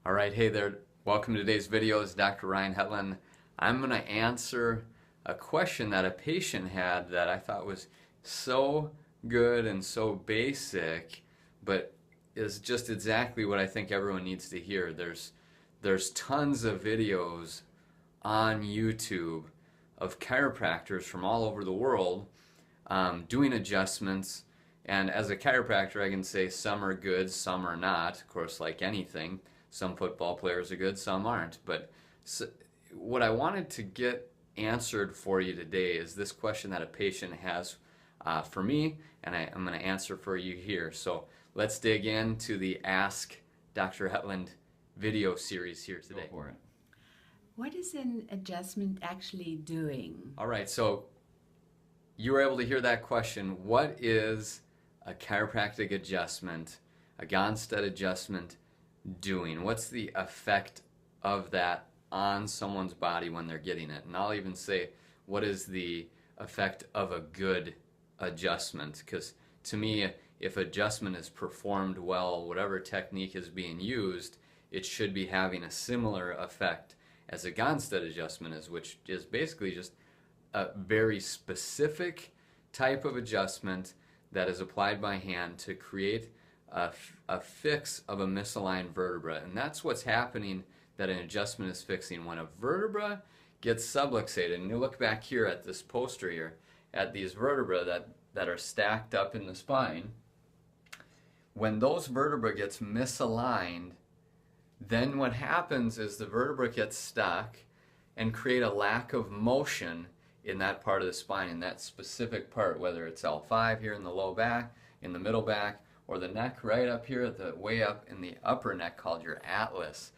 All right, hey there. Welcome to today's video. It's Dr. Ryan Hetland. I'm going to answer a question that a patient had that I thought was so good and so basic, but is just exactly what I think everyone needs to hear. There's tons of videos on YouTube of chiropractors from all over the world doing adjustments. And as a chiropractor, I can say some are good, some are not. Of course, like anything, some football players are good, some aren't. But what I wanted to get answered for you today is this question that a patient has for me, and I'm going to answer for you here. So let's dig into the Ask Dr. Hetland video series here today. Go for it. What is an adjustment actually doing? All right, so you were able to hear that question. What is a chiropractic adjustment, a Gonstead adjustment doing? What's the effect of that on someone's body when they're getting it? And I'll even say, what is the effect of a good adjustment? Because to me, if adjustment is performed well, whatever technique is being used, it should be having a similar effect as a Gonstead adjustment is, which is basically just a very specific type of adjustment that is applied by hand to create a fix of a misaligned vertebra. And that's what's happening that an adjustment is fixing. When a vertebra gets subluxated, and you look back here at this poster here, at these vertebrae that are stacked up in the spine, when those vertebrae gets misaligned, then what happens is the vertebra gets stuck and create a lack of motion in that part of the spine, in that specific part, whether it's L5 here in the low back, in the middle back, or the neck right up here, at the way up in the upper neck called your atlas.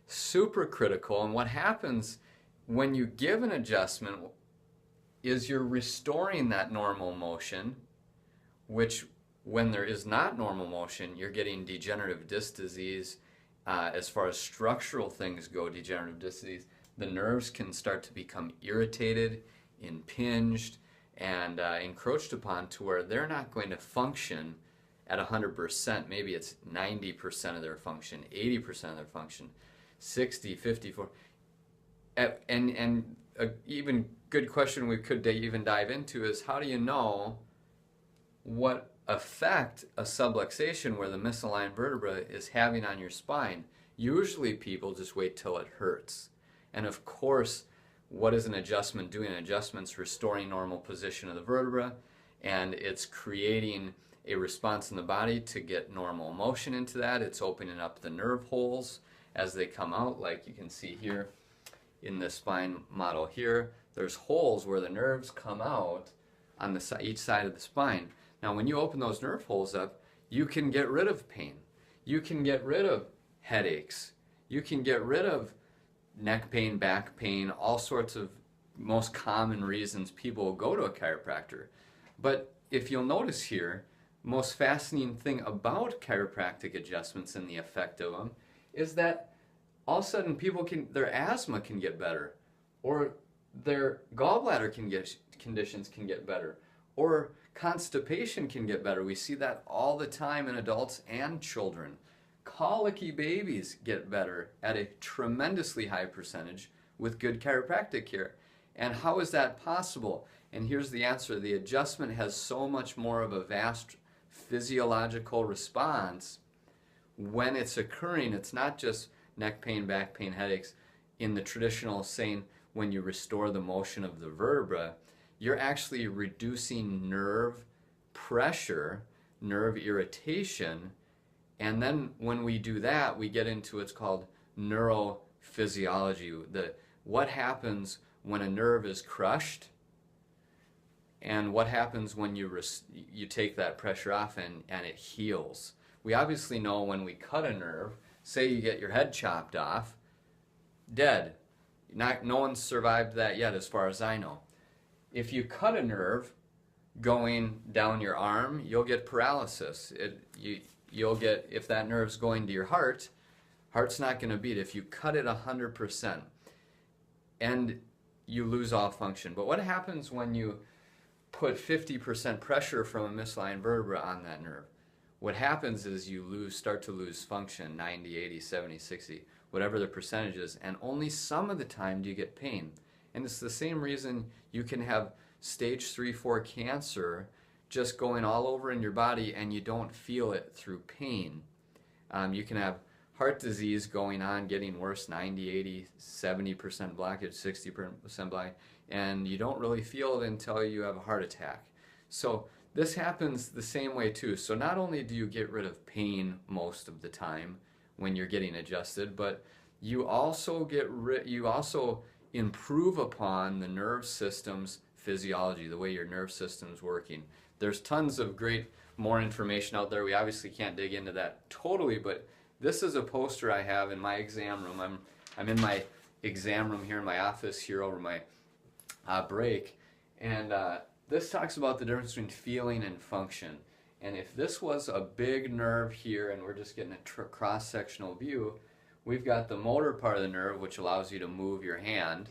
Super critical. And what happens when you give an adjustment is you're restoring that normal motion, which when there is not normal motion, you're getting degenerative disc disease. As far as structural things go, degenerative disc disease, the nerves can start to become irritated, impinged, and encroached upon to where they're not going to function at 100%. Maybe it's 90% of their function, 80% of their function, 60, 54. And a even good question we could even dive into is, how do you know what effect a subluxation where the misaligned vertebra is having on your spine? Usually people just wait till it hurts. And of course, what is an adjustment doing? An adjustment's restoring normal position of the vertebra, and it's creating a response in the body to get normal motion into that. It's opening up the nerve holes as they come out, like you can see here in the spine model here. There's holes where the nerves come out on each side of the spine. Now when you open those nerve holes up, you can get rid of pain. You can get rid of headaches. You can get rid of neck pain, back pain, all sorts of most common reasons people will go to a chiropractor. But if you'll notice here, most fascinating thing about chiropractic adjustments and the effect of them is that all of a sudden their asthma can get better, or their gallbladder conditions can get better, or constipation can get better. We see that all the time in adults and children. Colicky babies get better at a tremendously high percentage with good chiropractic care. And how is that possible? And here's the answer. The adjustment has so much more of a vast physiological response when it's occurring. It's not just neck pain, back pain, headaches. In the traditional saying, when you restore the motion of the vertebra, you're actually reducing nerve pressure, nerve irritation, and then when we do that, we get into what's called neurophysiology. What happens when a nerve is crushed, and what happens when you take that pressure off and it heals. We obviously know when we cut a nerve, say you get your head chopped off, dead. No one's survived that yet as far as I know. If you cut a nerve going down your arm, you'll get paralysis. You'll get, if that nerve's going to your heart's not going to beat if you cut it 100%, and you lose all function. But what happens when you put 50% pressure from a misaligned vertebra on that nerve? what happens is you start to lose function, 90, 80, 70, 60, whatever the percentage is, and only some of the time do you get pain. And it's the same reason you can have stage 3, 4 cancer just going all over in your body and you don't feel it through pain. You can have heart disease going on, getting worse, 90, 80, 70% blockage, 60% blockage, and you don't really feel it until you have a heart attack. So this happens the same way too. So not only do you get rid of pain most of the time when you're getting adjusted, but you also improve upon the nerve system's physiology, the way your nerve system's working. There's tons of more information out there. We obviously can't dig into that totally, but this is a poster I have in my exam room. I'm in my exam room here in my office here over my break, and this talks about the difference between feeling and function. And if this was a big nerve here and we're just getting a cross-sectional view, we've got the motor part of the nerve, which allows you to move your hand.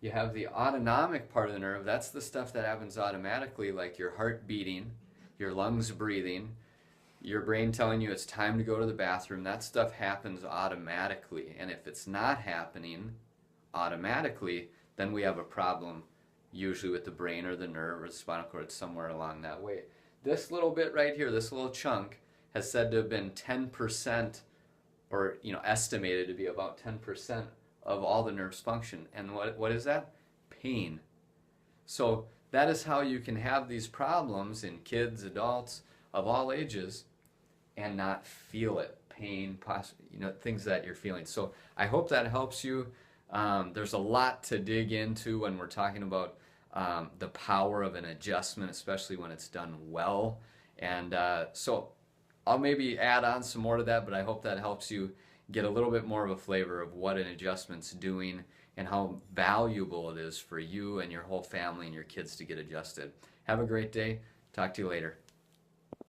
You have the autonomic part of the nerve. That's the stuff that happens automatically, like your heart beating, your lungs breathing, your brain telling you it's time to go to the bathroom. That stuff happens automatically. And if it's not happening automatically, then we have a problem, usually with the brain or the nerve or the spinal cord, somewhere along that way. This little bit right here, this little chunk, has said to have been 10%, or estimated to be about 10% of all the nerves function. And what is that? Pain. So that is how you can have these problems in kids, adults of all ages, and not feel it. Pain, things that you're feeling. So I hope that helps you. There's a lot to dig into when we're talking about the power of an adjustment, especially when it's done well. And so I'll maybe add on some more to that, but I hope that helps you get a little bit more of a flavor of what an adjustment's doing and how valuable it is for you and your whole family and your kids to get adjusted. Have a great day. Talk to you later.